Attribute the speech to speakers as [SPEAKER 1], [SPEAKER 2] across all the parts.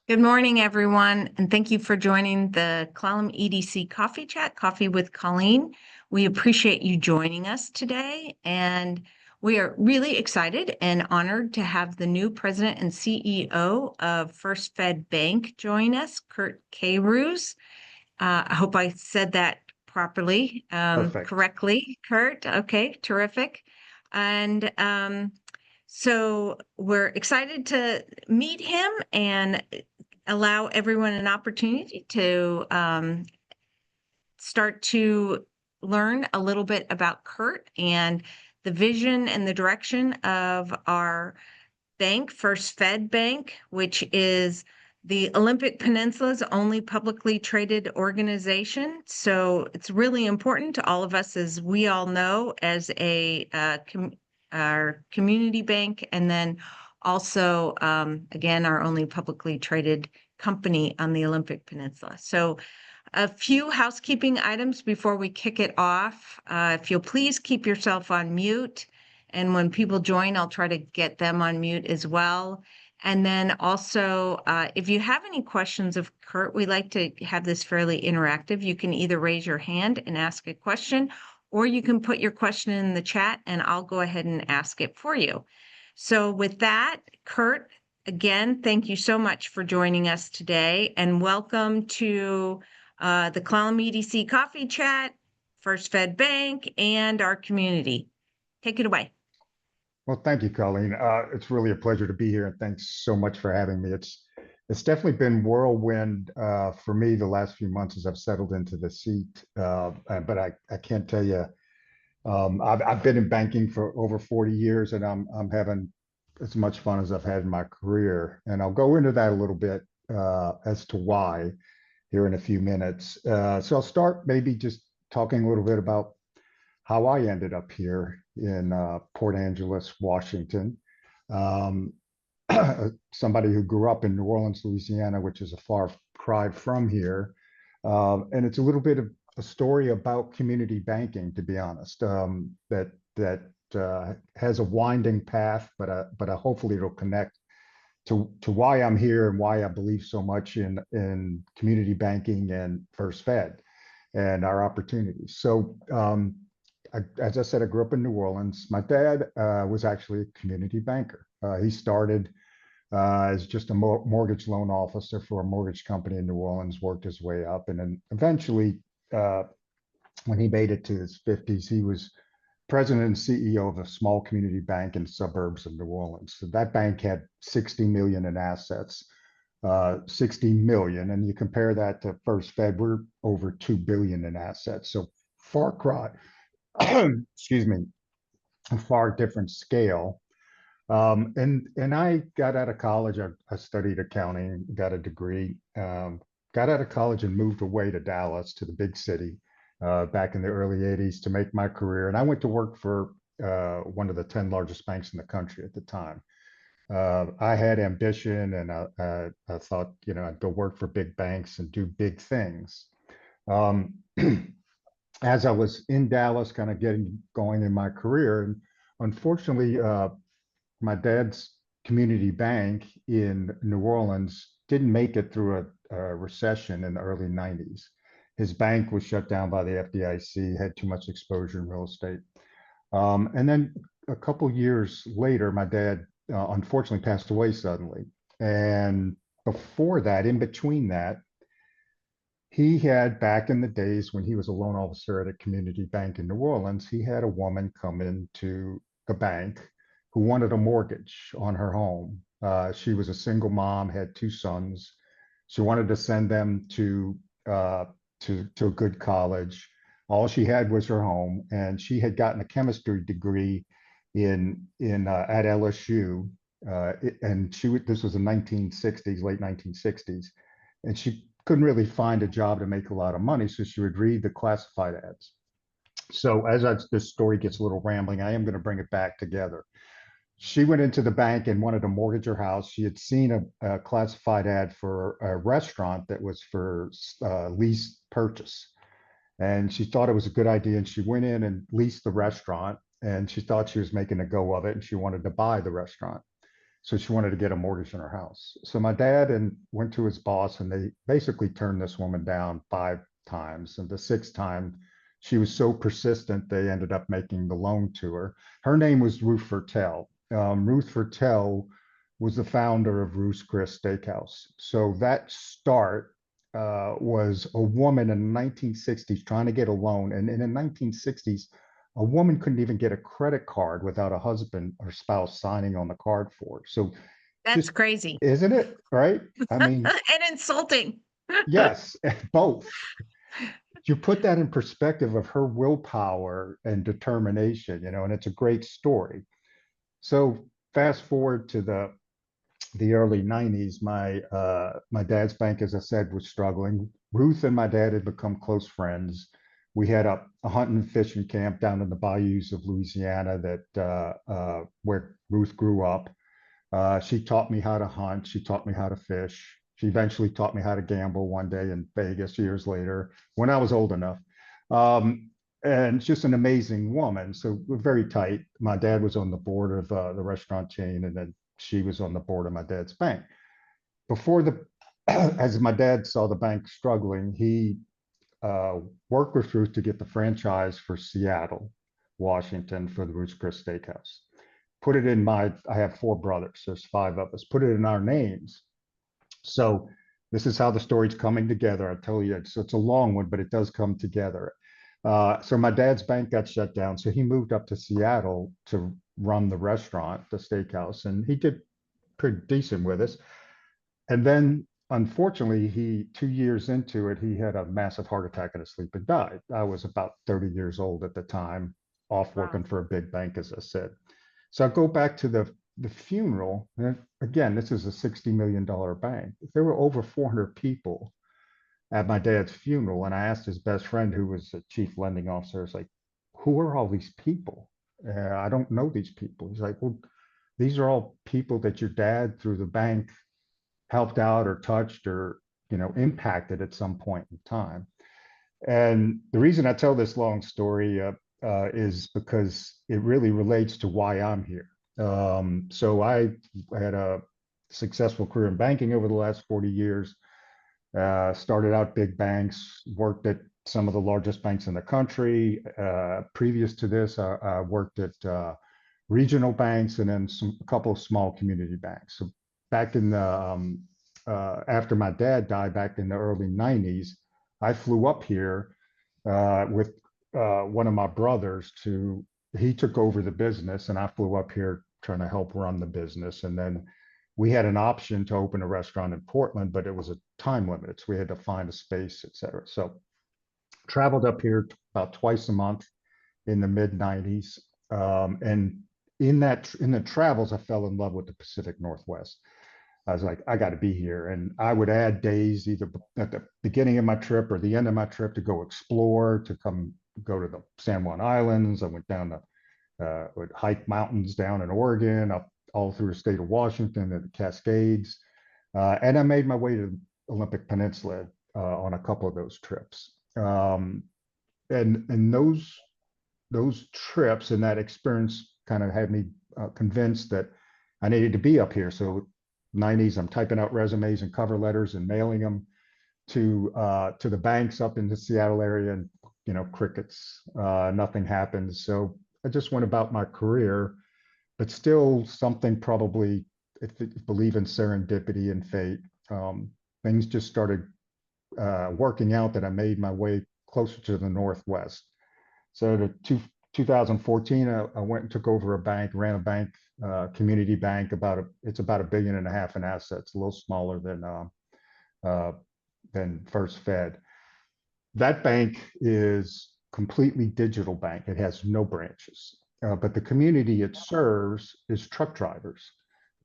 [SPEAKER 1] Good morning, everyone, and thank you for joining the Clallam EDC Coffee Chat, Coffee with Colleen. We appreciate you joining us today, and we are really excited and honored to have the new president and CEO of First Fed Bank join us, Curt Queyrouze. I hope I said that properly,
[SPEAKER 2] Perfect.
[SPEAKER 1] correctly, Curt. Okay, terrific. And so we're excited to meet him and allow everyone an opportunity to start to learn a little bit about Curt and the vision and the direction of our bank, First Fed Bank, which is the Olympic Peninsula's only publicly traded organization. So it's really important to all of us, as we all know, as our community bank, and then also, again, our only publicly traded company on the Olympic Peninsula. So a few housekeeping items before we kick it off. If you'll please keep yourself on mute. And when people join, I'll try to get them on mute as well. And then also, if you have any questions of Curt, we like to have this fairly interactive. You can either raise your hand and ask a question, or you can put your question in the chat and I'll go ahead and ask it for you. So with that, Curt, again, thank you so much for joining us today, and welcome to the Clallam EDC Coffee Chat, First Fed Bank, and our community. Take it away.
[SPEAKER 2] Well, thank you, Colleen. It's really a pleasure to be here, and thanks so much for having me. It's definitely been whirlwind for me the last few months as I've settled into the seat. But I can't tell you, I've been in banking for over 40 years, and I'm having as much fun as I've had in my career. And I'll go into that a little bit as to why here in a few minutes. So I'll start maybe just talking a little bit about how I ended up here in Port Angeles, Washington. Um, Somebody who grew up in New Orleans, Louisiana, which is a far cry from here. And it's a little bit of a story about community banking, to be honest, that has a winding path, but hopefully it'll connect to why I'm here and why I believe so much in community banking and First Fed and our opportunities. So as I said, I grew up in New Orleans. My dad was actually a community banker. He started as just a mortgage loan officer for a mortgage company in New Orleans, worked his way up, and then eventually, when he made it to his 50s, he was president and CEO of a small community bank in the suburbs of New Orleans. So that bank had 60 million in assets, 60 million, and you compare that to First Fed, we're over 2 billion in assets. So far cry, excuse me, a far different scale. And I got out of college. I studied accounting, got a degree, got out of college and moved away to Dallas, to the big city, back in the early 80s to make my career. And I went to work for one of the 10 largest banks in the country at the time. I had ambition, and I thought, I'd go work for big banks and do big things. Um, as I was in Dallas, kind of getting going in my career, and unfortunately, my dad's community bank in New Orleans didn't make it through a recession in the early 90s. His bank was shut down by the FDIC, had too much exposure in real estate. And then a couple years later, my dad unfortunately passed away suddenly. And before that, in between that, he had, back in the days when he was a loan officer at a community bank in New Orleans, he had a woman come into the bank who wanted a mortgage on her home. She was a single mom, had two sons. She wanted to send them to a good college. All she had was her home, and she had gotten a chemistry degree in at LSU, and this was the 1960s, late 1960s, and she couldn't really find a job to make a lot of money, so she would read the classified ads. So this story gets a little rambling, I am going to bring it back together. She went into the bank and wanted to mortgage her house. She had seen a classified ad for a restaurant that was for lease purchase. And she thought it was a good idea. And she went in and leased the restaurant. And she thought she was making a go of it. And she wanted to buy the restaurant. So she wanted to get a mortgage on her house. So my dad and went to his boss, and they basically turned this woman down 5 times. And the sixth time, she was so persistent, they ended up making the loan to her. Her name was Ruth Fertel. Ruth Fertel was the founder of Ruth's Chris Steakhouse. So that start was a woman in the 1960s trying to get a loan. And in the 1960s, a woman couldn't even get a credit card without a husband or spouse signing on the card for it. So
[SPEAKER 1] That's
[SPEAKER 2] just,
[SPEAKER 1] crazy
[SPEAKER 2] isn't it? Right? I mean,
[SPEAKER 1] and insulting.
[SPEAKER 2] yes, both. You put that in perspective of her willpower and determination, and it's a great story. So fast forward to the early 90s, my dad's bank, as I said, was struggling. Ruth and my dad had become close friends. We had a hunting and fishing camp down in the bayous of Louisiana where Ruth grew up. She taught me how to hunt. She taught me how to fish. She eventually taught me how to gamble one day in Vegas years later when I was old enough. And just an amazing woman. So we're very tight. My dad was on the board of the restaurant chain, and then she was on the board of my dad's bank. As my dad saw the bank struggling, he worked with Ruth to get the franchise for Seattle, Washington, for the Ruth's Chris Steakhouse. Put it in I have 4 brothers, there's 5 of us, put it in our names. So this is how the story's coming together. I tell you, it's a long one, but it does come together. So my dad's bank got shut down. So he moved up to Seattle to run the restaurant, the steakhouse, and he did pretty decent with us. And then unfortunately, 2 years into it, he had a massive heart attack in his sleep and died. I was about 30 years old at the time, off
[SPEAKER 1] Wow.
[SPEAKER 2] working for a big bank, as I said. So I go back to the funeral. And again, this is a $60 million bank. There were over 400 people at my dad's funeral. And I asked his best friend, who was a chief lending officer, I was like, who are all these people? I don't know these people. He's like, well, these are all people that your dad through the bank helped out or touched or, impacted at some point in time. And the reason I tell this long story is because it really relates to why I'm here. So I had a successful career in banking over the last 40 years. Started out big banks, worked at some of the largest banks in the country. Previous to this, I worked at regional banks and then a couple of small community banks. So back in after my dad died back in the early 90s, I flew up here with one of my brothers he took over the business, and I flew up here trying to help run the business. And then we had an option to open a restaurant in Portland, but it was a time limit. So we had to find a space, et cetera. So traveled up here about twice a month in the mid 90s. And in the travels, I fell in love with the Pacific Northwest. I was like, I got to be here. And I would add days either at the beginning of my trip or the end of my trip to go explore, to go to the San Juan Islands. I went down would hike mountains down in Oregon, up all through the state of Washington and the Cascades. And I made my way to the Olympic Peninsula on a couple of those trips. And those trips and that experience kind of had me convinced that I needed to be up here. So 90s, I'm typing out resumes and cover letters and mailing them to the banks up in the Seattle area, and crickets. Nothing happens. So I just went about my career, but still something probably, if you believe in serendipity and fate, things just started working out that I made my way closer to the Northwest. So to 2014, I went and took over a bank, ran a bank, community bank. It's about $1.5 billion in assets, a little smaller than First Fed. That bank is completely digital bank. It has no branches, but the community it serves is truck drivers.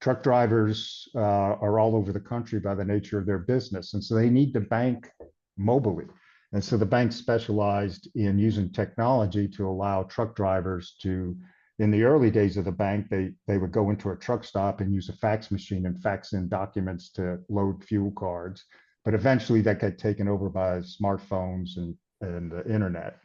[SPEAKER 2] Truck drivers are all over the country by the nature of their business, and so they need to bank mobily. And so the bank specialized in using technology to allow truck drivers to, in the early days of the bank, they would go into a truck stop and use a fax machine and fax in documents to load fuel cards. But eventually that got taken over by smartphones and the internet.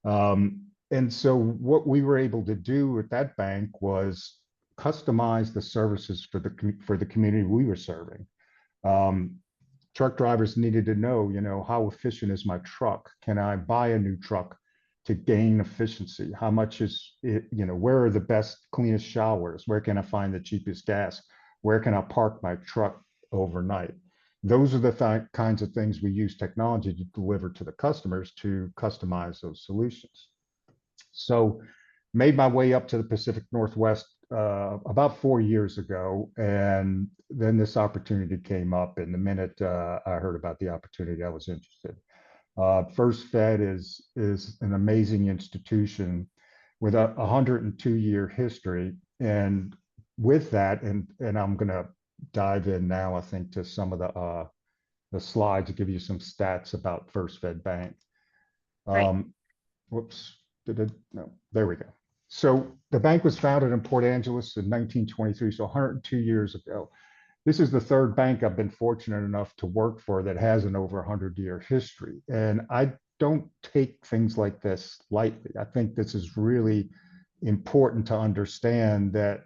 [SPEAKER 2] And so what we were able to do at that bank was customize the services for the community we were serving. Um, Truck drivers needed to know, how efficient is my truck? Can I buy a new truck to gain efficiency? How much is it, where are the best, cleanest showers? Where can I find the cheapest gas? Where can I park my truck overnight? Those are the kinds of things we use technology to deliver to the customers to customize those solutions. So made my way up to the Pacific Northwest about 4 years ago, and then this opportunity came up. And the minute I heard about the opportunity, I was interested. First Fed is an amazing institution with a 102-year history, and with that, and I'm going to dive in now, I think, to some of the slides to give you some stats about First Fed Bank.
[SPEAKER 1] Right.
[SPEAKER 2] Whoops, no, there we go. So the bank was founded in Port Angeles in 1923, so 102 years ago. This is the third bank I've been fortunate enough to work for that has an over 100-year history. And I don't take things like this lightly. I think this is really important to understand that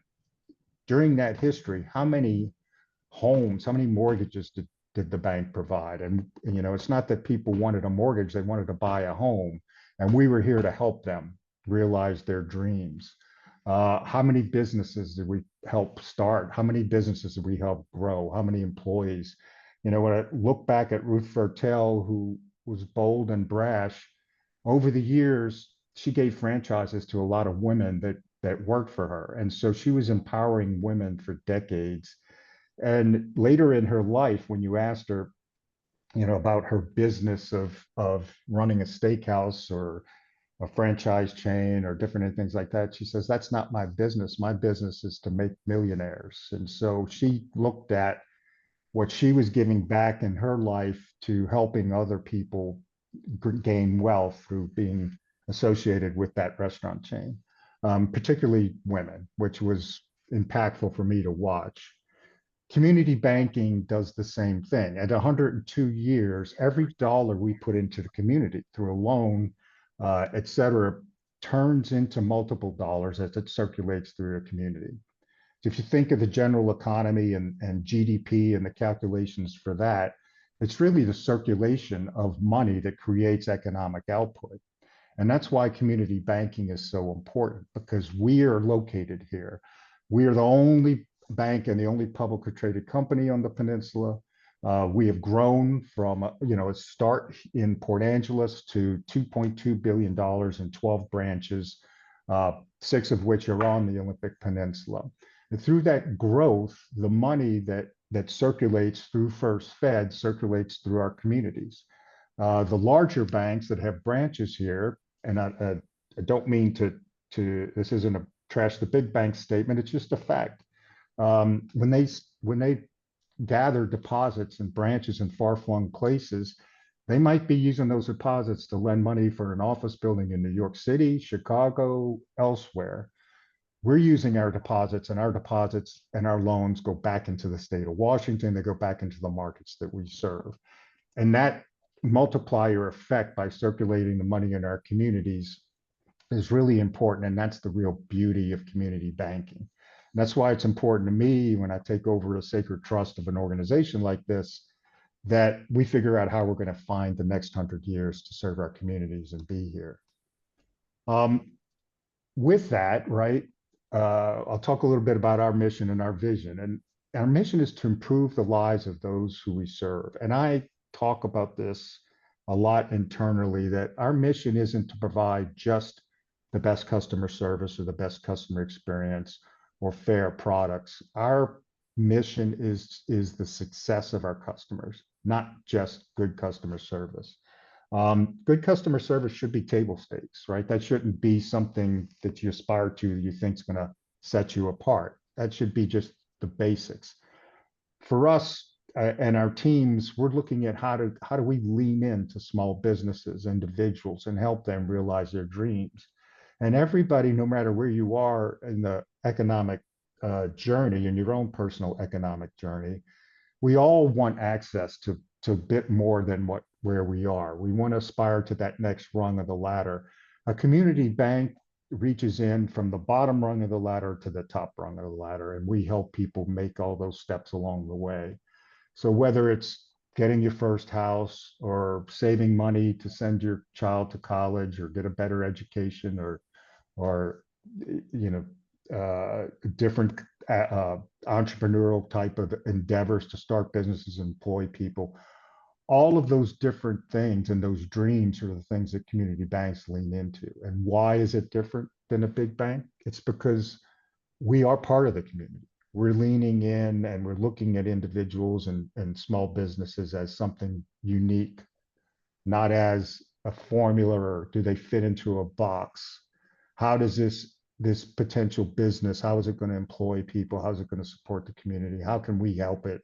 [SPEAKER 2] during that history, how many homes, how many mortgages did the bank provide? And, it's not that people wanted a mortgage, they wanted to buy a home. And we were here to help them realize their dreams. How many businesses did we help start? How many businesses did we help grow? How many employees? When I look back at Ruth Fertel, who was bold and brash, over the years, she gave franchises to a lot of women that worked for her. And so she was empowering women for decades. And later in her life, when you asked her, about her business of running a steakhouse or a franchise chain or different things like that, she says, that's not my business. My business is to make millionaires. And so she looked at what she was giving back in her life to helping other people gain wealth through being associated with that restaurant chain, particularly women, which was impactful for me to watch. Community banking does the same thing. At 102 years, every dollar we put into the community through a loan, et cetera, turns into multiple dollars as it circulates through a community. So if you think of the general economy and GDP and the calculations for that, it's really the circulation of money that creates economic output. And that's why community banking is so important, because we are located here. We are the only bank and the only publicly traded company on the peninsula. We have grown from a start in Port Angeles to $2.2 billion in 12 branches, 6 of which are on the Olympic Peninsula. And through that growth, the money that circulates through First Fed circulates through our communities. The larger banks that have branches here, and I don't mean to this isn't a trash the big bank statement, it's just a fact. When they gather deposits in branches in far-flung places, they might be using those deposits to lend money for an office building in New York City, Chicago, elsewhere. We're using our deposits and our loans go back into the state of Washington. They go back into the markets that we serve. And that multiplier effect by circulating the money in our communities is really important. And that's the real beauty of community banking. And that's why it's important to me when I take over a sacred trust of an organization like this, that we figure out how we're going to find the next 100 years to serve our communities and be here. With that, right, I'll talk a little bit about our mission and our vision. And our mission is to improve the lives of those who we serve. And I talk about this a lot internally, that our mission isn't to provide just the best customer service or the best customer experience or fair products. Our mission is the success of our customers, not just good customer service. Good customer service should be table stakes, right? That shouldn't be something that you aspire to, you think is going to set you apart. That should be just the basics. For us and our teams, we're looking at how do we lean into small businesses, individuals, and help them realize their dreams. And everybody, no matter where you are in the economic journey, in your own personal economic journey, we all want access to a bit more than where we are. We want to aspire to that next rung of the ladder. A community bank reaches in from the bottom rung of the ladder to the top rung of the ladder, and we help people make all those steps along the way. So whether it's getting your first house or saving money to send your child to college or get a better education or you know different entrepreneurial type of endeavors to start businesses and employ people, all of those different things and those dreams are the things that community banks lean into. And why is it different than a big bank? It's because we are part of the community. We're leaning in and we're looking at individuals and small businesses as something unique, not as a formula or do they fit into a box. How does this potential business, how is it going to employ people? How is it going to support the community? How can we help it?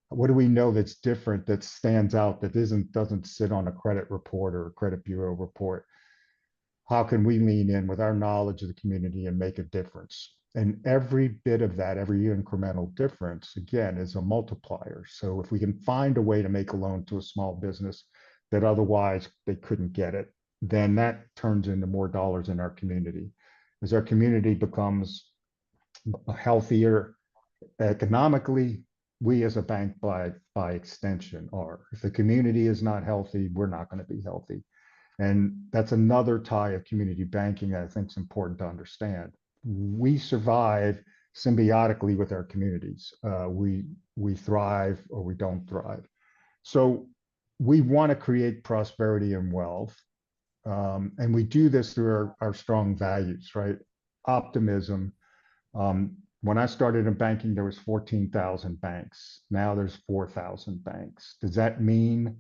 [SPEAKER 2] What do we know that's different, that stands out, that doesn't sit on a credit report or a credit bureau report? How can we lean in with our knowledge of the community and make a difference? And every bit of that, every incremental difference, again, is a multiplier. So if we can find a way to make a loan to a small business that otherwise they couldn't get it, then that turns into more dollars in our community. As our community becomes healthier economically, we as a bank by extension are. If the community is not healthy, we're not going to be healthy. And that's another tie of community banking that I think is important to understand. We survive symbiotically with our communities. We thrive or we don't thrive. So we want to create prosperity and wealth. And we do this through our strong values, right? Optimism. When I started in banking, there was 14,000 banks. Now there's 4,000 banks. Does that mean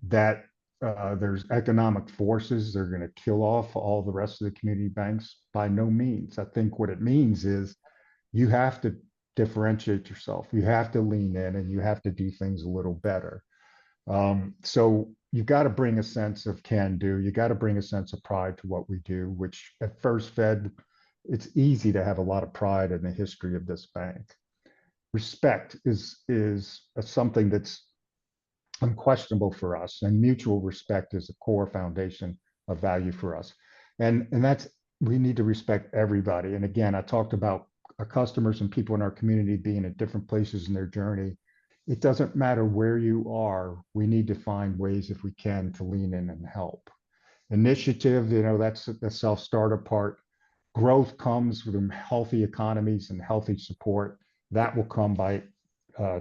[SPEAKER 2] that there's economic forces that are going to kill off all the rest of the community banks? By no means. I think what it means is you have to differentiate yourself. You have to lean in and you have to do things a little better. So you've got to bring a sense of can do. You got to bring a sense of pride to what we do, which at First Fed, it's easy to have a lot of pride in the history of this bank. Respect is something that's unquestionable for us, and mutual respect is a core foundation of value for us. And that's, we need to respect everybody. And again, I talked about our customers and people in our community being at different places in their journey. It doesn't matter where you are, we need to find ways, if we can, to lean in and help. Initiative, that's the self-starter part. Growth comes from healthy economies and healthy support. That will come by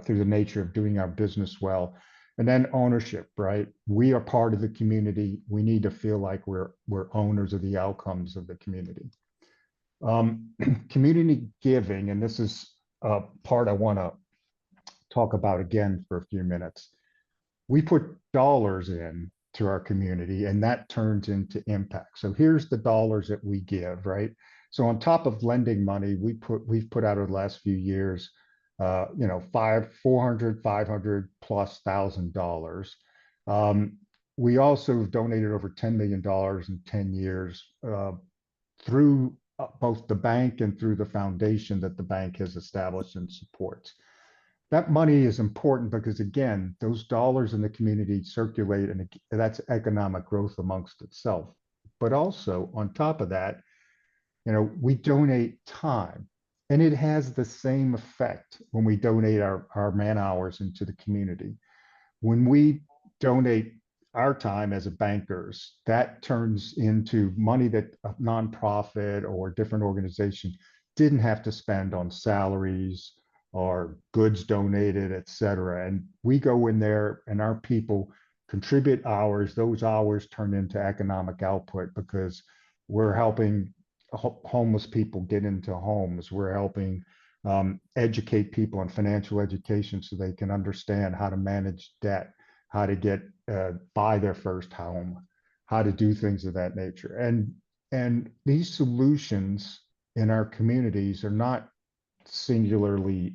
[SPEAKER 2] through the nature of doing our business well. And then ownership, right? We are part of the community. We need to feel like we're owners of the outcomes of the community. Community giving, and this is a part I want to talk about again for a few minutes. We put dollars in to our community, and that turns into impact. So here's the dollars that we give, right? So on top of lending money, we've put out over the last few years, $400,000 plus $1,000. We also donated over $10 million in 10 years through both the bank and through the foundation that the bank has established and supports. That money is important because, again, those dollars in the community circulate, and that's economic growth amongst itself. But also, on top of that, we donate time, and it has the same effect when we donate our man hours into the community. When we donate our time as a bankers, that turns into money that a nonprofit or different organization didn't have to spend on salaries or goods donated, et cetera. And we go in there and our people contribute hours. Those hours turn into economic output because we're helping homeless people get into homes. We're helping educate people on financial education so they can understand how to manage debt, how to get buy their first home, how to do things of that nature. And these solutions in our communities are not singularly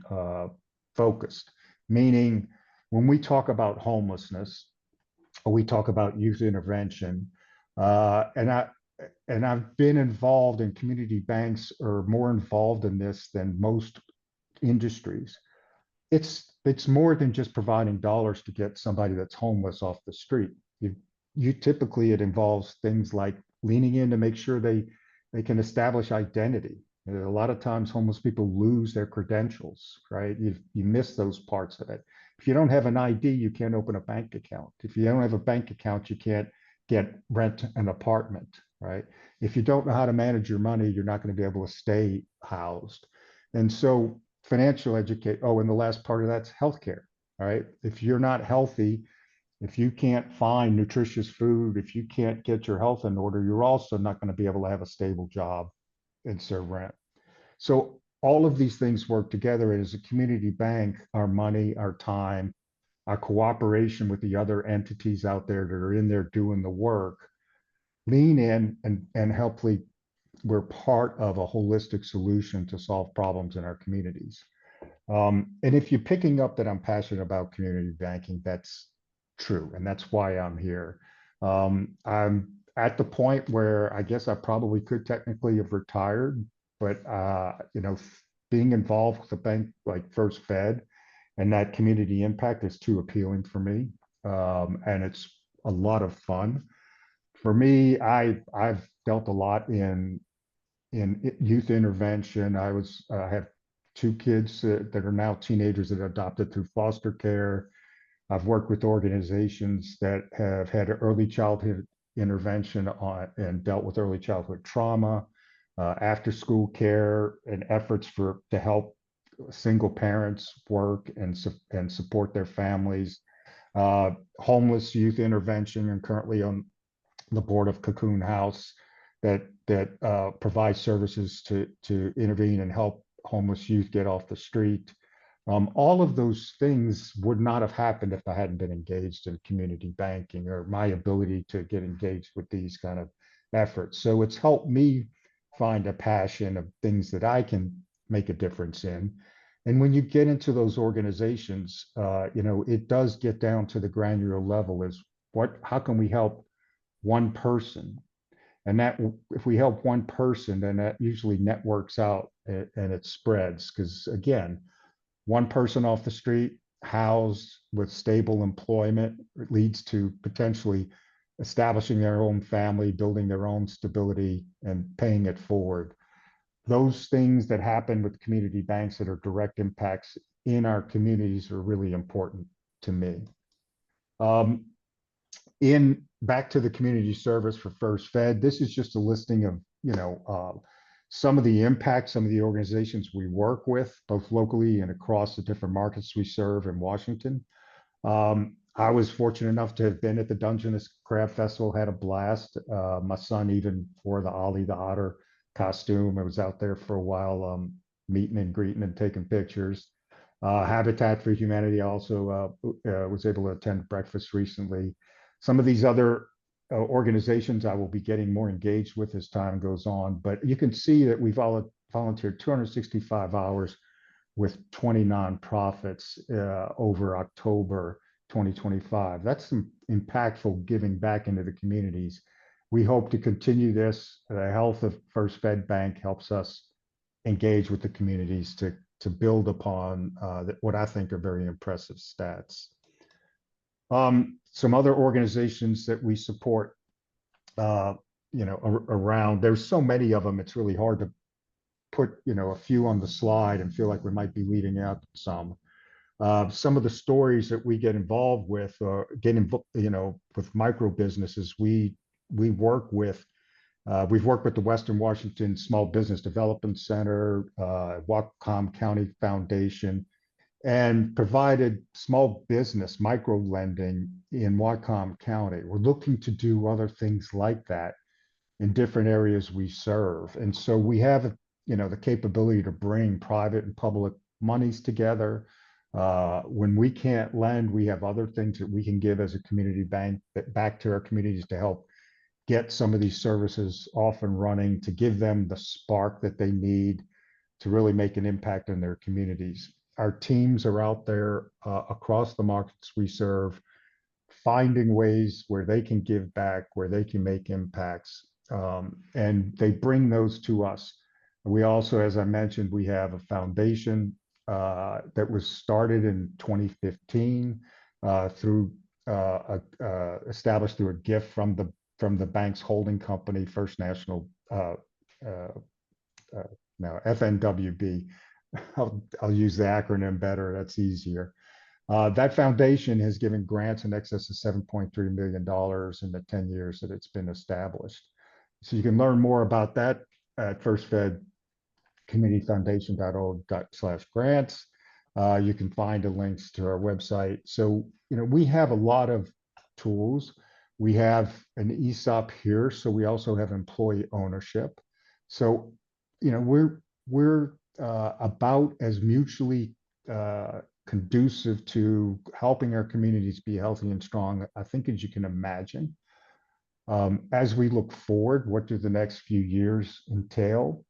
[SPEAKER 2] focused, meaning when we talk about homelessness, or we talk about youth intervention, and I've been involved in community banks, or more involved in this than most industries. It's more than just providing dollars to get somebody that's homeless off the street. You typically, it involves things like leaning in to make sure they They can establish identity. A lot of times homeless people lose their credentials, right? You miss those parts of it. If you don't have an ID, you can't open a bank account. If you don't have a bank account, you can't rent an apartment, right? If you don't know how to manage your money, you're not going to be able to stay housed. And so financial educate. Oh, and the last part of that's healthcare, right? If you're not healthy, if you can't find nutritious food, if you can't get your health in order, you're also not going to be able to have a stable job and serve rent. So all of these things work together. And as a community bank, our money, our time, our cooperation with the other entities out there that are in there doing the work, lean in and hopefully we're part of a holistic solution to solve problems in our communities. And if you're picking up that I'm passionate about community banking, that's true. And that's why I'm here. I'm at the point where I guess I probably could technically have retired, but being involved with a bank like First Fed and that community impact is too appealing for me. And it's a lot of fun. For me, I've dealt a lot in youth intervention. I have two kids that are now teenagers that are adopted through foster care. I've worked with organizations that have had early childhood intervention on and dealt with early childhood trauma, after school care, and efforts to help single parents work and support their families. Homeless youth intervention, and currently on the board of Cocoon House that provides services to intervene and help homeless youth get off the street. All of those things would not have happened if I hadn't been engaged in community banking or my ability to get engaged with these kind of efforts. So it's helped me find a passion of things that I can make a difference in. And when you get into those organizations, it does get down to the granular level is how can we help one person? And that if we help one person, then that usually networks out and it spreads. Because again, one person off the street housed with stable employment leads to potentially establishing their own family, building their own stability, and paying it forward. Those things that happen with community banks that are direct impacts in our communities are really important to me. In back to the community service for First Fed, this is just a listing of some of the impacts, some of the organizations we work with, both locally and across the different markets we serve in Washington. I was fortunate enough to have been at the Dungeness Crab Festival, had a blast. My son even wore the Ollie the Otter costume. I was out there for a while, meeting and greeting and taking pictures. Habitat for Humanity also was able to attend breakfast recently. Some of these other organizations I will be getting more engaged with as time goes on, but you can see that we've all volunteered 265 hours with 20 nonprofits over October 2025. That's some impactful giving back into the communities. We hope to continue this. The health of First Fed Bank helps us engage with the communities to build upon what I think are very impressive stats. Some other organizations that we support, around, there's so many of them, it's really hard to put, a few on the slide and feel like we might be leaving out some. Some of the stories that we get involved with, with micro businesses, we've worked with the Western Washington Small Business Development Center, Whatcom County Foundation, and provided small business micro lending in Whatcom County. We're looking to do other things like that in different areas we serve. And so we have, the capability to bring private and public monies together. When we can't lend, we have other things that we can give as a community bank back to our communities to help get some of these services off and running, to give them the spark that they need to really make an impact in their communities. Our teams are out there across the markets we serve, finding ways where they can give back, where they can make impacts, and they bring those to us. We also, as I mentioned, we have a foundation that was started in 2015 established through a gift from the bank's holding company, First National uh, no, FNWB. I'll use the acronym better. That's easier. That foundation has given grants in excess of $7.3 million in the 10 years that it's been established. So you can learn more about that at firstfedcommunityfoundation.org/grants. You can find the links to our website. So, we have a lot of tools. We have an ESOP here, so we also have employee ownership. So, we're about as mutually conducive to helping our communities be healthy and strong, I think, as you can imagine. As we look forward, what do the next few years entail?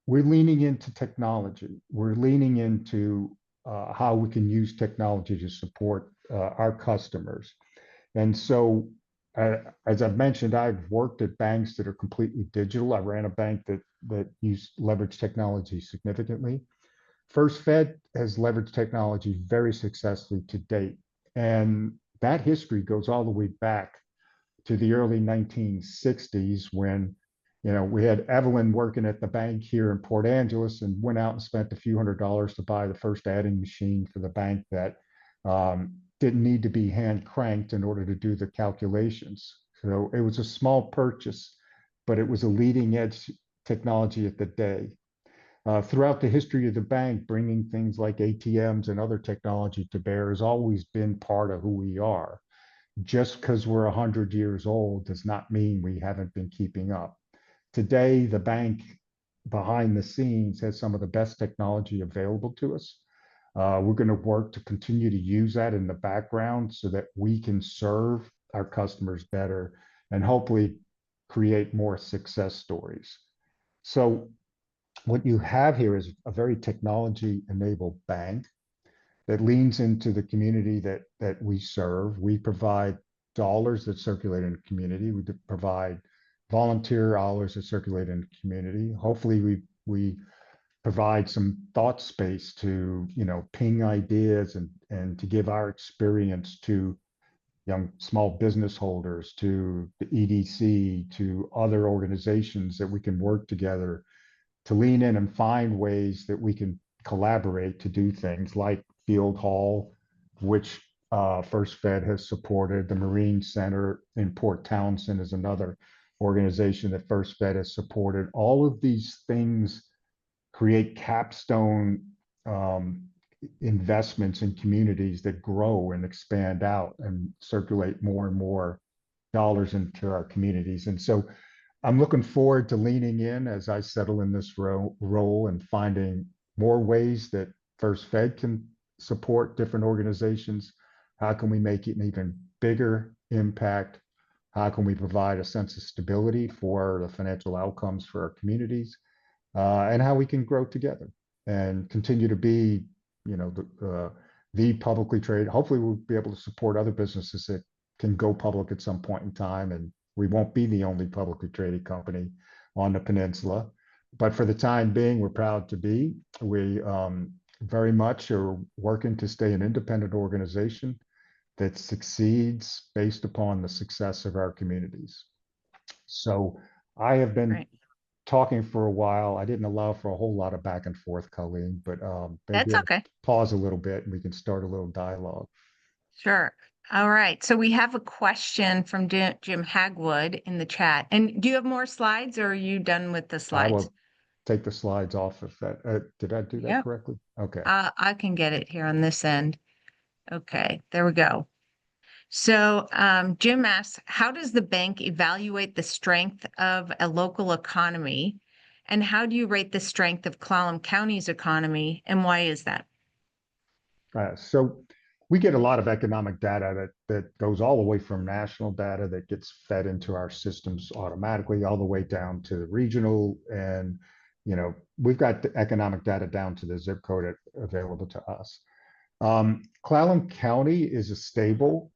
[SPEAKER 2] We're leaning into technology. We're leaning into how we can use technology to support our customers. And so, as I've mentioned, I've worked at banks that are completely digital. I ran a bank that used leverage technology significantly. First Fed has leveraged technology very successfully to date. And that history goes all the way back to the early 1960s when, we had Evelyn working at the bank here in Port Angeles and went out and spent a few $100s to buy the first adding machine for the bank that didn't need to be hand cranked in order to do the calculations. So it was a small purchase, but it was a leading edge technology at the day. Throughout the history of the bank, bringing things like ATMs and other technology to bear has always been part of who we are. Just because we're 100 years old does not mean we haven't been keeping up. Today, the bank behind the scenes has some of the best technology available to us. We're going to work to continue to use that in the background so that we can serve our customers better and hopefully create more success stories. So what you have here is a very technology-enabled bank that leans into the community that we serve. We provide dollars that circulate in the community. We provide volunteer hours that circulate in the community. Hopefully, we provide some thought space to ping ideas and to give our experience to young small business holders, to the EDC, to other organizations that we can work together to lean in and find ways that we can collaborate to do things like Field Hall, which First Fed has supported. The Marine Center in Port Townsend is another organization that First Fed has supported. All of these things create capstone investments in communities that grow and expand out and circulate more and more dollars into our communities. And so I'm looking forward to leaning in as I settle in this role and finding more ways that First Fed can support different organizations. How can we make it an even bigger impact? How can we provide a sense of stability for the financial outcomes for our communities? And how we can grow together and continue to be, the publicly traded. Hopefully, we'll be able to support other businesses that can go public at some point in time, and we won't be the only publicly traded company on the peninsula. But for the time being, we're proud to be. We very much are working to stay an independent organization that succeeds based upon the success of our communities. So I have been talking for a while. I didn't allow for a whole lot of back and forth, Colleen, but maybe
[SPEAKER 1] That's okay.
[SPEAKER 2] pause a little bit and we can start a little dialogue.
[SPEAKER 1] Sure. All right. So we have a question from Jim Hagwood in the chat. And do you have more slides or are you done with the
[SPEAKER 2] I
[SPEAKER 1] slides?
[SPEAKER 2] will take the slides off if that, did I do that correctly? Okay.
[SPEAKER 1] I can get it here on this end. Okay, there we go. So Jim asks, how does the bank evaluate the strength of a local economy? And how do you rate the strength of Clallam County's economy? And why is that?
[SPEAKER 2] So we get a lot of economic data that goes all the way from national data that gets fed into our systems automatically, all the way down to the regional. And, we've got the economic data down to the zip code available to us. Clallam County is a stable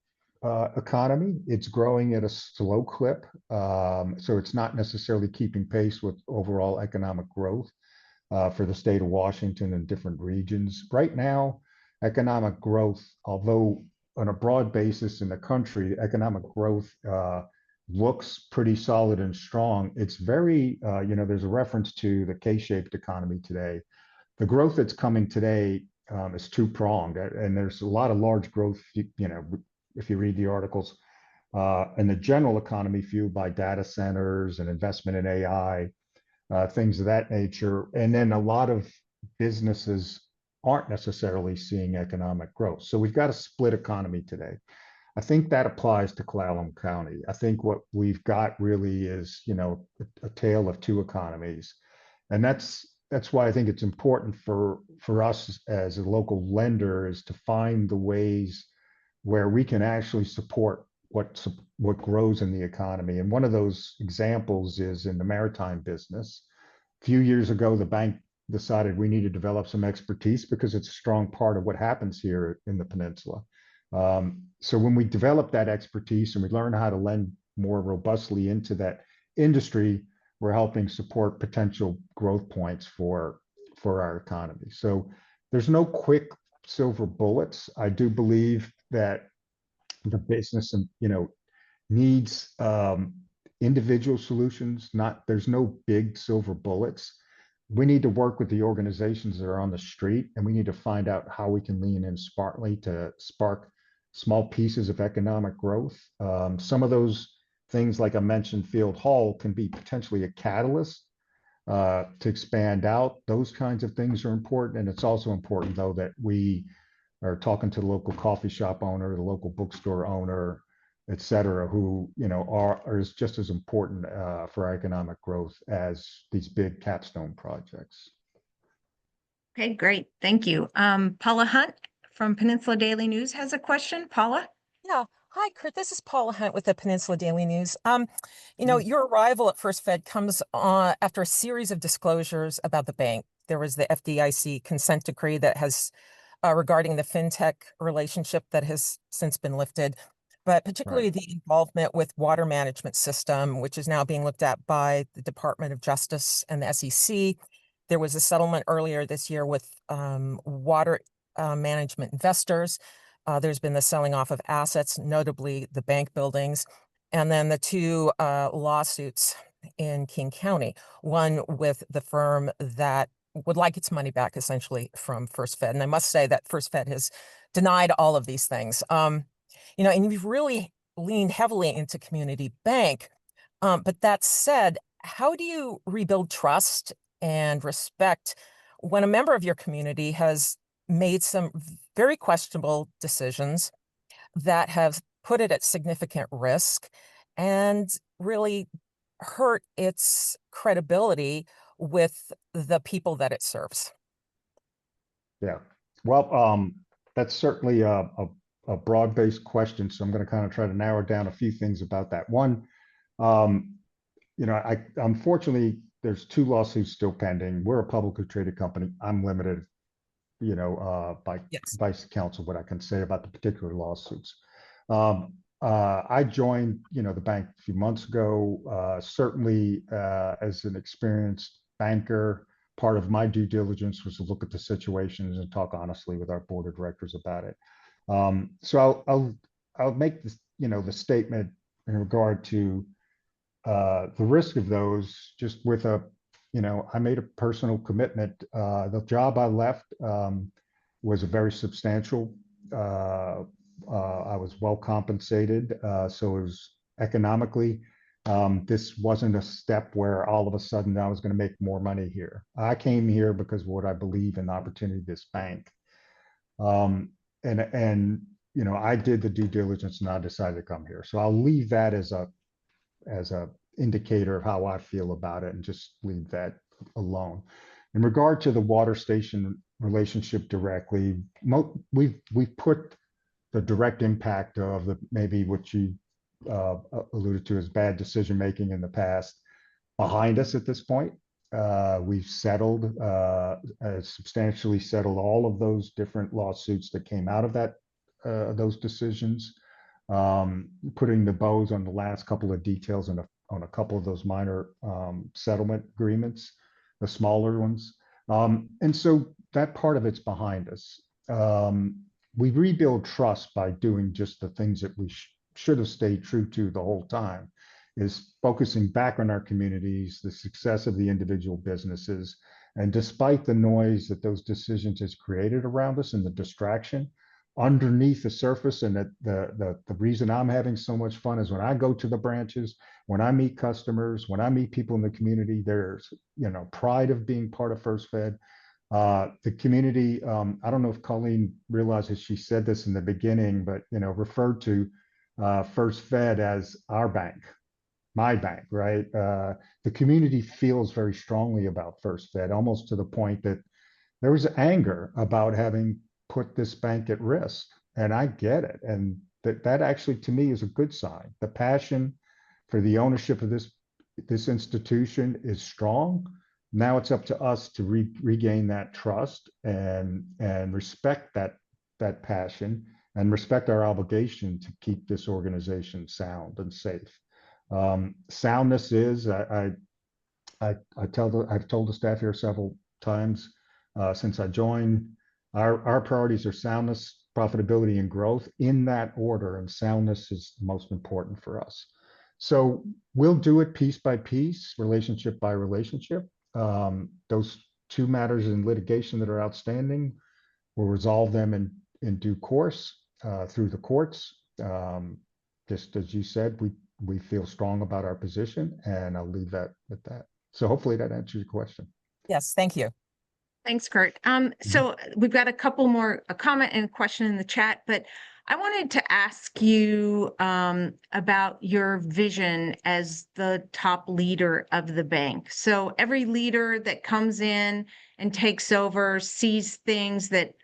[SPEAKER 2] economy. It's growing at a slow clip. So it's not necessarily keeping pace with overall economic growth for the state of Washington and different regions. Right now, economic growth, although on a broad basis in the country, economic growth looks pretty solid and strong. It's very, there's a reference to the K-shaped economy today. The growth that's coming today is two-pronged, and there's a lot of large growth, if you read the articles, in the general economy fueled by data centers and investment in AI, things of that nature. And then a lot of businesses aren't necessarily seeing economic growth. So we've got a split economy today. I think that applies to Clallam County. I think what we've got really is, a tale of two economies. And that's why I think it's important for us as a local lender is to find the ways where we can actually support what grows in the economy. And one of those examples is in the maritime business. A few years ago, the bank decided we need to develop some expertise because it's a strong part of what happens here in the peninsula. So when we develop that expertise and we learn how to lend more robustly into that industry, we're helping support potential growth points for our economy. So there's no quick silver bullets. I do believe that the business and needs individual solutions. There's no big silver bullets. We need to work with the organizations that are on the street, and we need to find out how we can lean in smartly to spark small pieces of economic growth. Some of those things, like I mentioned, Field Hall, can be potentially a catalyst to expand out. Those kinds of things are important. And it's also important, though, that we are talking to the local coffee shop owner, the local bookstore owner, et cetera, who are just as important for our economic growth as these big capstone projects.
[SPEAKER 1] Okay, great. Thank you. Paula Hunt from Peninsula Daily News has a question. Paula?
[SPEAKER 3] Yeah. Hi, Curt. This is Paula Hunt with the Peninsula Daily News. Your arrival at First Fed comes after a series of disclosures about the bank. There was the FDIC consent decree that has regarding the fintech relationship that has since been lifted, but particularly the involvement with water management system, which is now being looked at by the Department of Justice and the SEC. There was a settlement earlier this year with water management investors. There's been the selling off of assets, notably the bank buildings, and then the two lawsuits in King County, one with the firm that would like its money back essentially from First Fed. And I must say that First Fed has denied all of these things. And you've really leaned heavily into community bank. But that said, how do you rebuild trust and respect when a member of your community has made some very questionable decisions that have put it at significant risk and really hurt its credibility with the people that it serves?
[SPEAKER 2] Yeah, well, that's certainly a broad-based question, so I'm going to kind of try to narrow down a few things about that. One, I unfortunately there's two lawsuits still pending. We're a publicly traded company. I'm limited, by vice counsel, what I can say about the particular lawsuits. I joined, the bank a few months ago, certainly as an experienced banker. Part of my due diligence was to look at the situations and talk honestly with our board of directors about it. So I'll make this, the statement in regard to the risk of those, just with I made a personal commitment. The job I left was a very substantial. I was well compensated, so it was economically. This wasn't a step where all of a sudden I was going to make more money here. I came here because of what I believe in the opportunity of this bank. And I did the due diligence and I decided to come here. So I'll leave that as a indicator of how I feel about it and just leave that alone. In regard to the water station relationship directly, we've put the direct impact of maybe what you alluded to as bad decision making in the past behind us at this point. We've settled, substantially settled all of those different lawsuits that came out of those decisions, putting the bows on the last couple of details on a couple of those minor settlement agreements, the smaller ones. And so that part of it's behind us. We rebuild trust by doing just the things that we should have stayed true to the whole time. is focusing back on our communities, the success of the individual businesses. And despite the noise that those decisions has created around us and the distraction, underneath the surface, and that the reason I'm having so much fun is when I go to the branches, when I meet customers, when I meet people in the community, there's, pride of being part of First Fed. The community, I don't know if Colleen realizes she said this in the beginning, but, referred to First Fed as our bank, my bank, right? The community feels very strongly about First Fed, almost to the point that there was anger about having put this bank at risk. And I get it. And that actually, to me, is a good sign. The passion for the ownership of this institution is strong. Now it's up to us to regain that trust and respect that passion and respect our obligation to keep this organization sound and safe. Soundness is, I've told the staff here several times since I joined, our priorities are soundness, profitability, and growth in that order, and soundness is most important for us. So we'll do it piece by piece, relationship by relationship. Those two matters in litigation that are outstanding, we'll resolve them in due course through the courts. Just as you said, we feel strong about our position, and I'll leave that with that. So hopefully that answers your question.
[SPEAKER 3] Yes, thank you.
[SPEAKER 1] Thanks, Curt. So we've got a couple more, a comment and a question in the chat, but I wanted to ask you about your vision as the top leader of the bank. So every leader that comes in and takes over sees things that,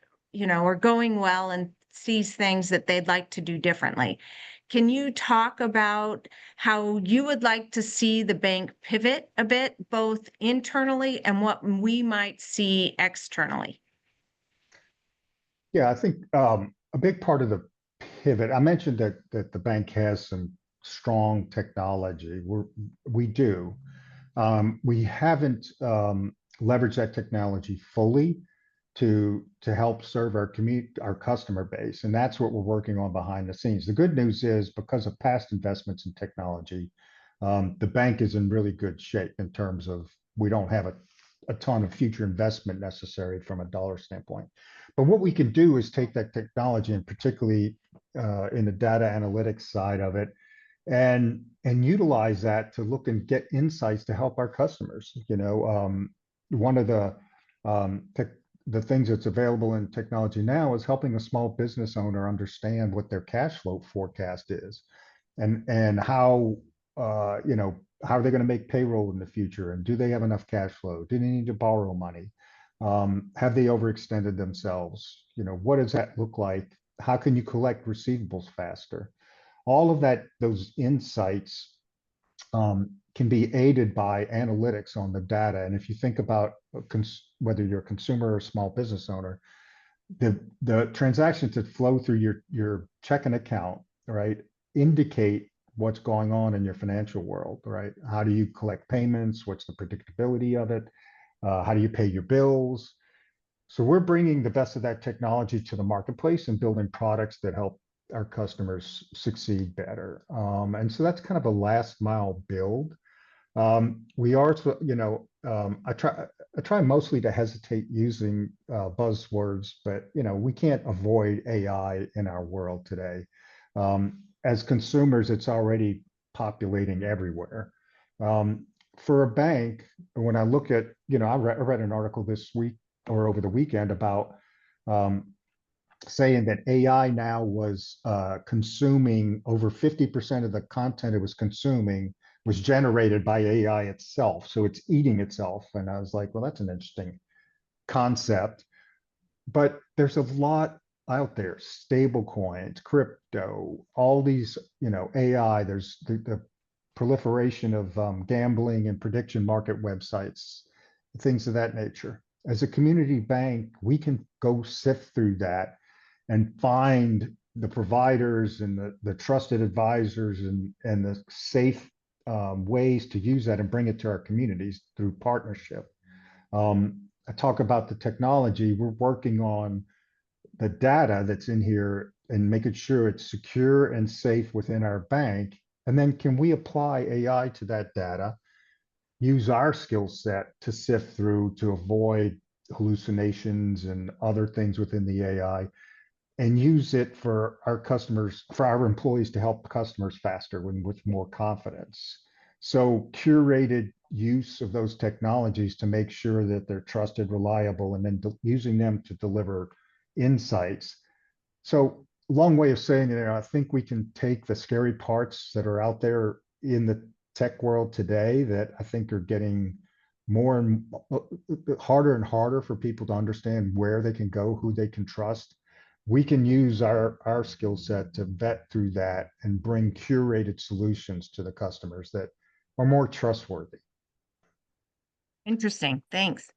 [SPEAKER 1] are going well and sees things that they'd like to do differently. Can you talk about how you would like to see the bank pivot a bit, both internally and what we might see externally?
[SPEAKER 2] Yeah, I think a big part of the pivot, I mentioned that the bank has some strong technology. We do. We haven't leveraged that technology fully to help serve our customer base, and that's what we're working on behind the scenes. The good news is, because of past investments in technology, the bank is in really good shape in terms of we don't have a ton of future investment necessary from a dollar standpoint. But what we can do is take that technology, and particularly in the data analytics side of it, and utilize that to look and get insights to help our customers. One of the things that's available in technology now is helping a small business owner understand what their cash flow forecast is, and how how are they going to make payroll in the future, and do they have enough cash flow? Do they need to borrow money? Have they overextended themselves? What does that look like? How can you collect receivables faster? All of that, those insights can be aided by analytics on the data. And if you think about whether you're a consumer or a small business owner, the transactions that flow through your checking account, right, indicate what's going on in your financial world, right? How do you collect payments? What's the predictability of it? How do you pay your bills? So we're bringing the best of that technology to the marketplace and building products that help our customers succeed better. And so that's kind of a last mile build. We are, I try mostly to hesitate using buzzwords, but we can't avoid AI in our world today. As consumers, it's already populating everywhere. For a bank, when I look at, I read an article this week or over the weekend about saying that AI now was consuming over 50% of the content it was consuming was generated by AI itself. So it's eating itself. And I was like, well, that's an interesting concept. But there's a lot out there: stable coins, crypto, all these, AI. There's the proliferation of gambling and prediction market websites, things of that nature. As a community bank, we can go sift through that and find the providers and the trusted advisors and the safe ways to use that and bring it to our communities through partnership. I talk about the technology. We're working on the data that's in here and making sure it's secure and safe within our bank, And then can we apply AI to that data, use our skill set to sift through to avoid hallucinations and other things within the AI, and use it for our customers, for our employees to help customers faster with more confidence. So curated use of those technologies to make sure that they're trusted, reliable, and then using them to deliver insights. So long way of saying it, I think we can take the scary parts that are out there in the tech world today that I think are getting more and harder for people to understand where they can go, who they can trust. We can use our skill set to vet through that and bring curated solutions to the customers that are more trustworthy.
[SPEAKER 1] Interesting. Thanks.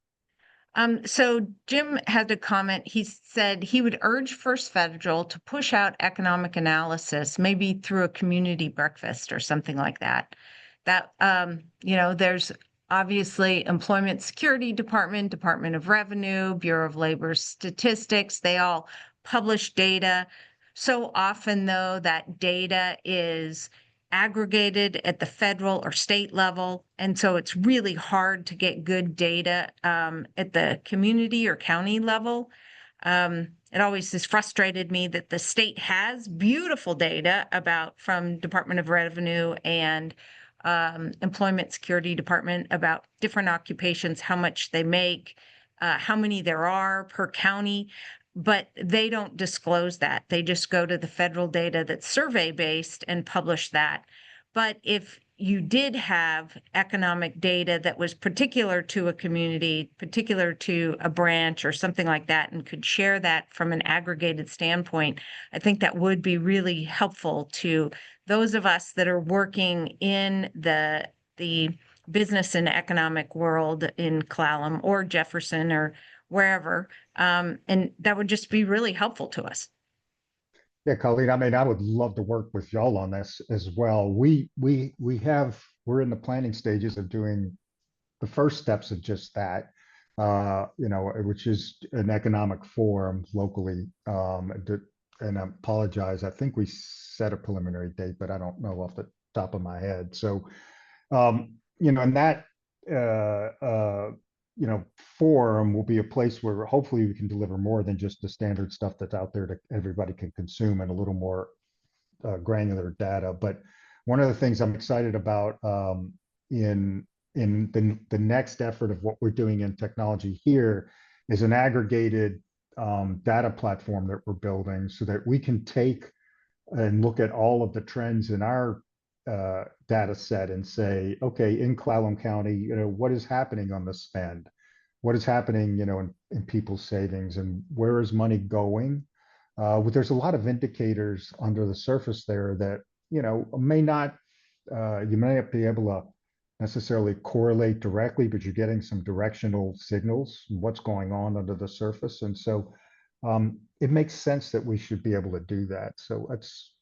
[SPEAKER 1] So Jim had a comment. He said he would urge First Federal to push out economic analysis, maybe through a community breakfast or something like that. That, there's obviously Employment Security Department, Department of Revenue, Bureau of Labor Statistics, they all publish data. So often, though, that data is aggregated at the federal or state level. And so it's really hard to get good data at the community or county level. It always has frustrated me that the state has beautiful data from Department of Revenue and Employment Security Department about different occupations, how much they make, how many there are per county, but they don't disclose that. They just go to the federal data that's survey-based and publish that. But if you did have economic data that was particular to a community, particular to a branch or something like that, and could share that from an aggregated standpoint, I think that would be really helpful to those of us that are working in the business and economic world in Clallam or Jefferson or wherever. And that would just be really helpful to us.
[SPEAKER 2] Yeah, Colleen, I mean, I would love to work with y'all on this as well. We're in the planning stages of doing the first steps of just that, which is an economic forum locally. And I apologize, I think we set a preliminary date, but I don't know off the top of my head. So, and that, forum will be a place where hopefully we can deliver more than just the standard stuff that's out there that everybody can consume, and a little more granular data. But one of the things I'm excited about in the next effort of what we're doing in technology here is an aggregated data platform that we're building so that we can take and look at all of the trends in our data set and say, okay, in Clallam County, what is happening on the spend? What is happening, in people's savings, and where is money going? There's a lot of indicators under the surface there that, may not, you may not be able to necessarily correlate directly, but you're getting some directional signals, what's going on under the surface. And so it makes sense that we should be able to do that. So that's,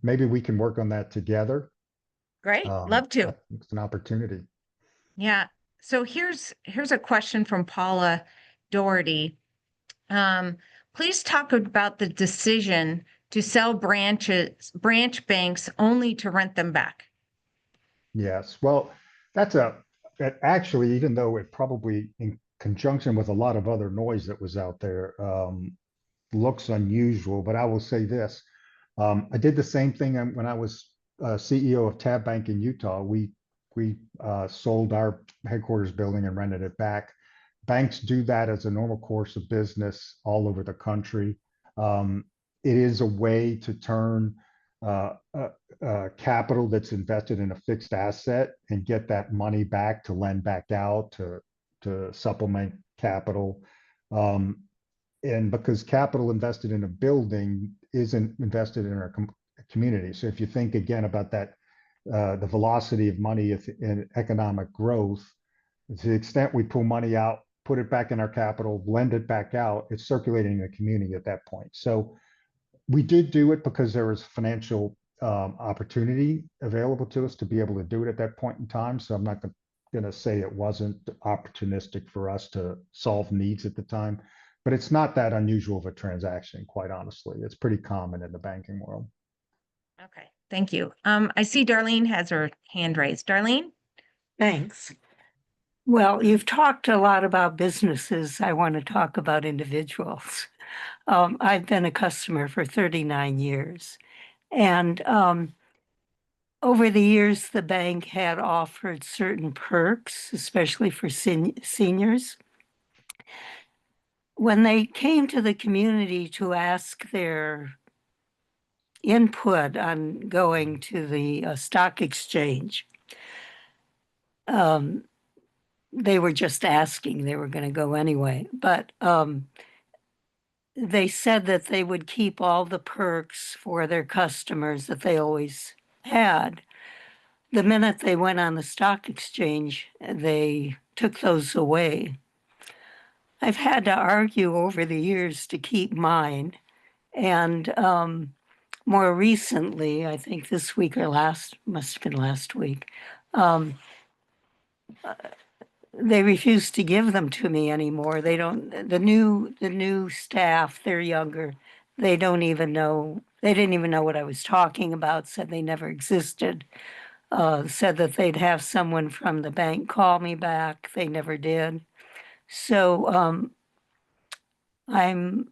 [SPEAKER 2] maybe we can work on that together.
[SPEAKER 1] Great, love to.
[SPEAKER 2] It's an opportunity.
[SPEAKER 1] Yeah. So here's a question from Paula Doherty. Please talk about the decision to sell branch banks only to rent them back.
[SPEAKER 2] Yes. Well, actually, even though it probably in conjunction with a lot of other noise that was out there, looks unusual, but I will say this. I did the same thing when I was CEO of Tab Bank in Utah. We sold our headquarters building and rented it back. Banks do that as a normal course of business all over the country. It is a way to turn capital that's invested in a fixed asset and get that money back to lend back out to supplement capital. And because capital invested in a building isn't invested in our community. So if you think again about that, the velocity of money in economic growth, to the extent we pull money out, put it back in our capital, lend it back out, it's circulating in the community at that point. So we did do it because there was financial opportunity available to us to be able to do it at that point in time. So I'm not going to say it wasn't opportunistic for us to solve needs at the time, but it's not that unusual of a transaction, quite honestly. It's pretty common in the banking world.
[SPEAKER 1] Okay, thank you. I see Darlene has her hand raised. Darlene?
[SPEAKER 4] Thanks. Well, you've talked a lot about businesses. I want to talk about individuals. I've been a customer for 39 years. And over the years, the bank had offered certain perks, especially for seniors. When they came to the community to ask their input on going to the stock exchange, they were just asking, they were going to go anyway. But they said that they would keep all the perks for their customers that they always had. The minute they went on the stock exchange, they took those away. I've had to argue over the years to keep mine. And more recently, I think this week or must have been last week, they refuse to give them to me anymore. They don't, the new staff, they're younger. They don't even know, they didn't even know what I was talking about, said they never existed. Said that they'd have someone from the bank call me back. They never did. So I'm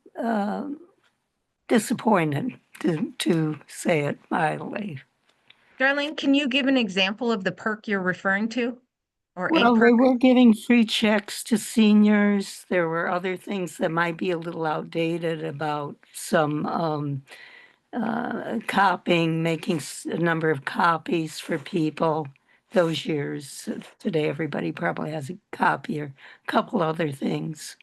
[SPEAKER 4] disappointed, to say it mildly.
[SPEAKER 1] Darlene, can you give an example of the perk you're referring to? Or a
[SPEAKER 4] Well, they
[SPEAKER 1] perk?
[SPEAKER 4] were giving free checks to seniors. There were other things that might be a little outdated about some copying, making a number of copies for people those years. Today, everybody probably has a copier, a couple other things.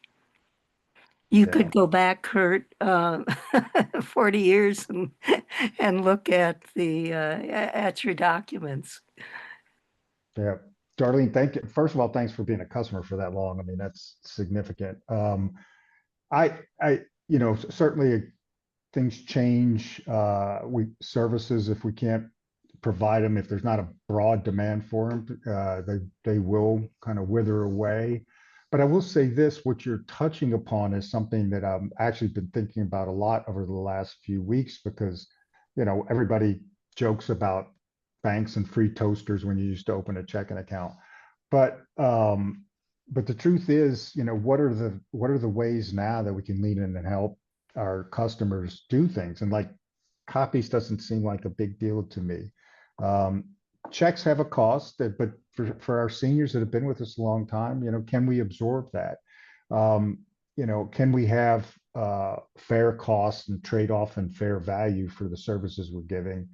[SPEAKER 4] You
[SPEAKER 2] Yeah.
[SPEAKER 4] could go back, Curt, 40 years and look at at your documents.
[SPEAKER 2] Yeah. Darlene, thank you. First of all, thanks for being a customer for that long. I mean, that's significant. Certainly things change. Services, if we can't provide them, if there's not a broad demand for them, they will kind of wither away. But I will say this, what you're touching upon is something that I've actually been thinking about a lot over the last few weeks, because, everybody jokes about banks and free toasters when you used to open a checking account. But the truth is, what are the ways now that we can lean in and help our customers do things? And like, copies doesn't seem like a big deal to me. Checks have a cost, but for our seniors that have been with us a long time, can we absorb that? Can we have fair costs and trade-off and fair value for the services we're giving?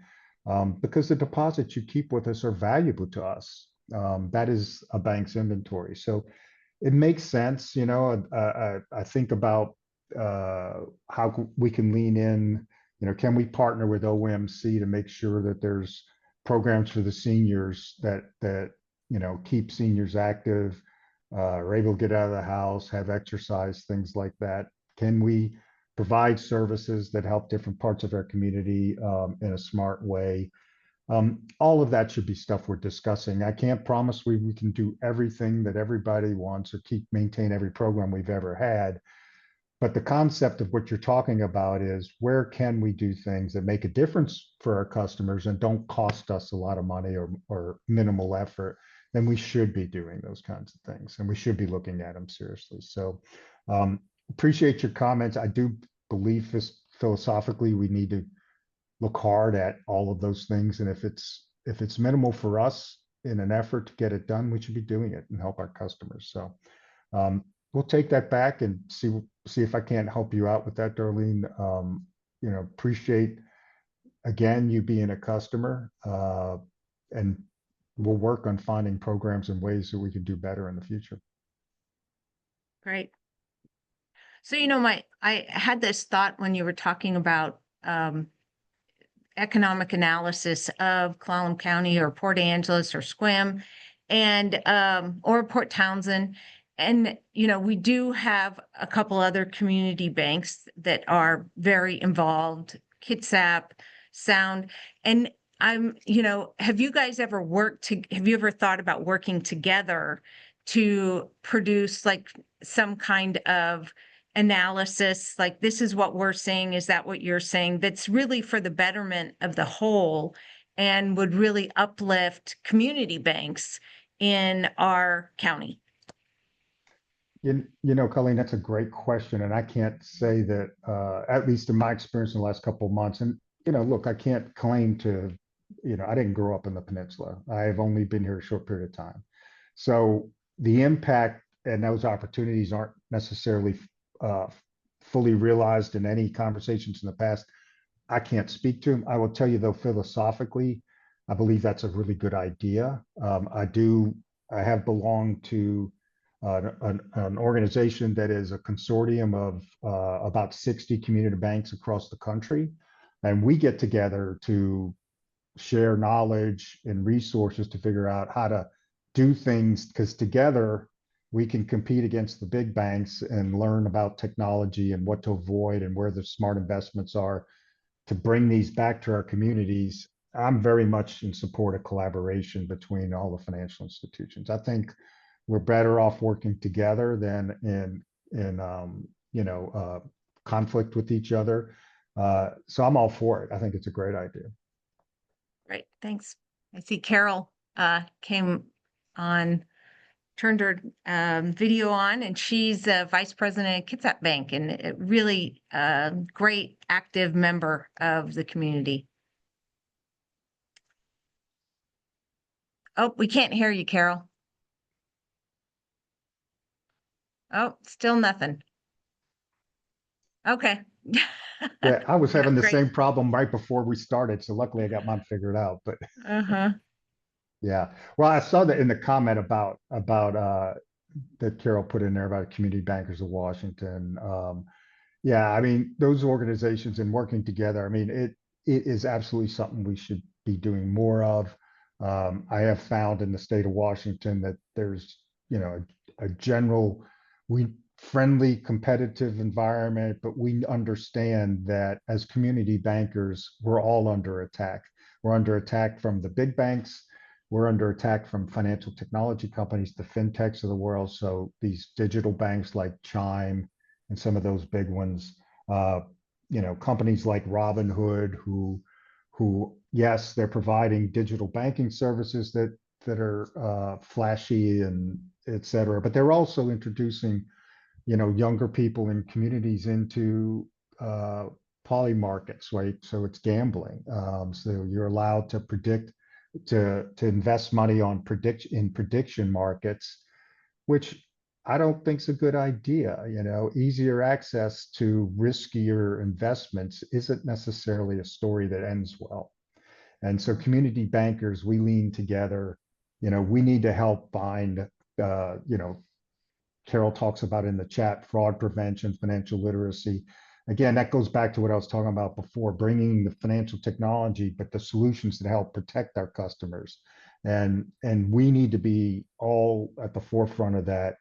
[SPEAKER 2] Because the deposits you keep with us are valuable to us. That is a bank's inventory. So it makes sense. I think about how we can lean in. Can we partner with OMC to make sure that there's programs for the seniors that keep seniors active, are able to get out of the house, have exercise, things like that? Can we provide services that help different parts of our community in a smart way? All of that should be stuff we're discussing. I can't promise we can do everything that everybody wants or maintain every program we've ever had. But the concept of what you're talking about is, where can we do things that make a difference for our customers and don't cost us a lot of money or minimal effort? Then we should be doing those kinds of things, and we should be looking at them seriously. So appreciate your comments. I do believe this philosophically, we need to look hard at all of those things. And if it's minimal for us in an effort to get it done, we should be doing it and help our customers. So we'll take that back and see if I can't help you out with that, Darlene. Appreciate, again, you being a customer, and we'll work on finding programs and ways that we can do better in the future.
[SPEAKER 1] Great. So, I had this thought when you were talking about economic analysis of Clallam County or Port Angeles or Sequim and or Port Townsend. And, we do have a couple other community banks that are very involved, Kitsap, Sound. And have you guys ever have you ever thought about working together to produce like some kind of analysis, like this is what we're saying, is that what you're saying? That's really for the betterment of the whole and would really uplift community banks in our county.
[SPEAKER 2] Colleen, that's a great question. And I can't say that, at least in my experience in the last couple of months, and, look, I can't claim to, I didn't grow up in the peninsula. I've only been here a short period of time. So the impact and those opportunities aren't necessarily fully realized in any conversations in the past. I can't speak to them. I will tell you though, philosophically, I believe that's a really good idea. I have belonged to an organization that is a consortium of about 60 community banks across the country. And we get together to share knowledge and resources to figure out how to do things, because together we can compete against the big banks and learn about technology and what to avoid and where the smart investments are to bring these back to our communities. I'm very much in support of collaboration between all the financial institutions. I think we're better off working together than in conflict with each other. So I'm all for it. I think it's a great idea.
[SPEAKER 1] Right, thanks. I see Carol came on, turned her video on, and she's a vice president at Kitsap Bank and a really great active member of the community. Oh, we can't hear you, Carol. Oh, still nothing. Okay.
[SPEAKER 2] Yeah, I was having the
[SPEAKER 1] Great.
[SPEAKER 2] same problem right before we started. So luckily I got mine figured out, but yeah. Well, I saw that in the comment about that Carol put in there about Community Bankers of Washington. Yeah, I mean, those organizations and working together, I mean, it is absolutely something we should be doing more of. I have found in the state of Washington that there's, a general, friendly, competitive environment, but we understand that as community bankers, we're all under attack. We're under attack from the big banks. We're under attack from financial technology companies, the fintechs of the world. So these digital banks like Chime and some of those big ones, companies like Robinhood, who, yes, they're providing digital banking services that are flashy and et cetera, but they're also introducing, younger people in communities into poly markets, right? So it's gambling. So you're allowed to invest money on prediction markets, which I don't think is a good idea. Easier access to riskier investments isn't necessarily a story that ends well. And so community bankers, we lean together. We need to help bind, Carol talks about in the chat, fraud prevention, financial literacy. Again, that goes back to what I was talking about before, bringing the financial technology, but the solutions that help protect our customers. And we need to be all at the forefront of that.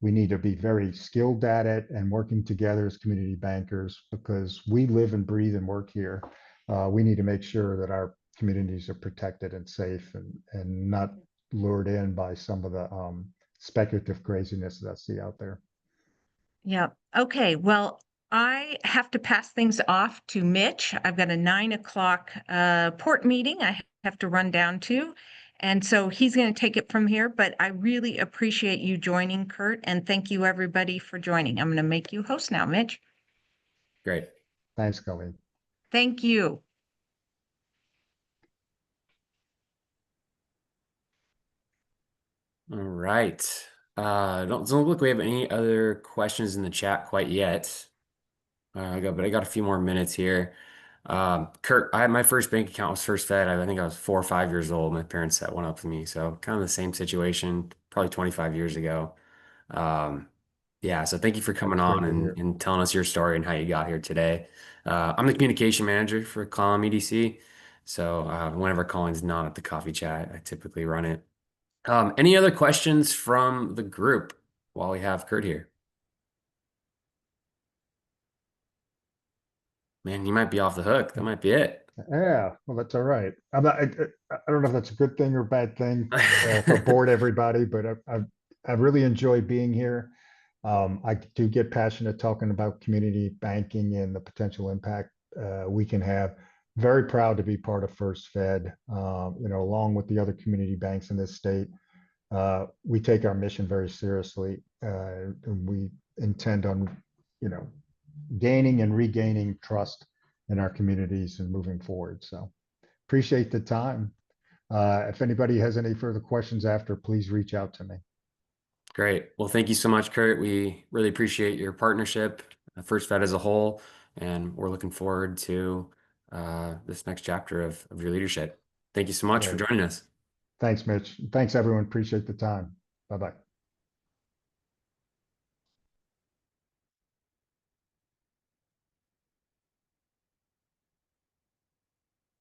[SPEAKER 2] We need to be very skilled at it and working together as community bankers, because we live and breathe and work here. We need to make sure that our communities are protected and safe and not lured in by some of the speculative craziness that I see out there.
[SPEAKER 1] Yeah. Okay. Well, I have to pass things off to Mitch. I've got a 9 o'clock port meeting I have to run down to. And so he's going to take it from here, but I really appreciate you joining, Curt, and thank you everybody for joining. I'm going to make you host now, Mitch.
[SPEAKER 5] Great.
[SPEAKER 2] Thanks, Colleen.
[SPEAKER 1] Thank you.
[SPEAKER 5] All right. Doesn't look like we have any other questions in the chat quite yet. I got a few more minutes here. Curt, my first bank account was First Fed. I think I was 4 or 5 years old. My parents set one up for me. So kind of the same situation, probably 25 years ago. Yeah, so thank you for coming on and telling us your story and how you got here today. I'm the communication manager for Colleen EDC. So whenever Colleen's not at the coffee chat, I typically run it. Any other questions from the group while we have Curt here? Man, you might be off the hook. That might be it.
[SPEAKER 2] Yeah, well, that's all right. I don't know if that's a good thing or a bad thing if I bored everybody, but I really enjoy being here. I do get passionate talking about community banking and the potential impact we can have. Very proud to be part of First Fed, along with the other community banks in this state. We take our mission very seriously, and we intend on, gaining and regaining trust in our communities and moving forward. So appreciate the time. If anybody has any further questions after, please reach out to me.
[SPEAKER 5] Great. Well, thank you so much, Curt. We really appreciate your partnership, First Fed as a whole, and we're looking forward to this next chapter of your leadership. Thank you so much for
[SPEAKER 2] Great.
[SPEAKER 5] joining us.
[SPEAKER 2] Thanks, Mitch. Thanks, everyone. Appreciate the time. Bye-bye.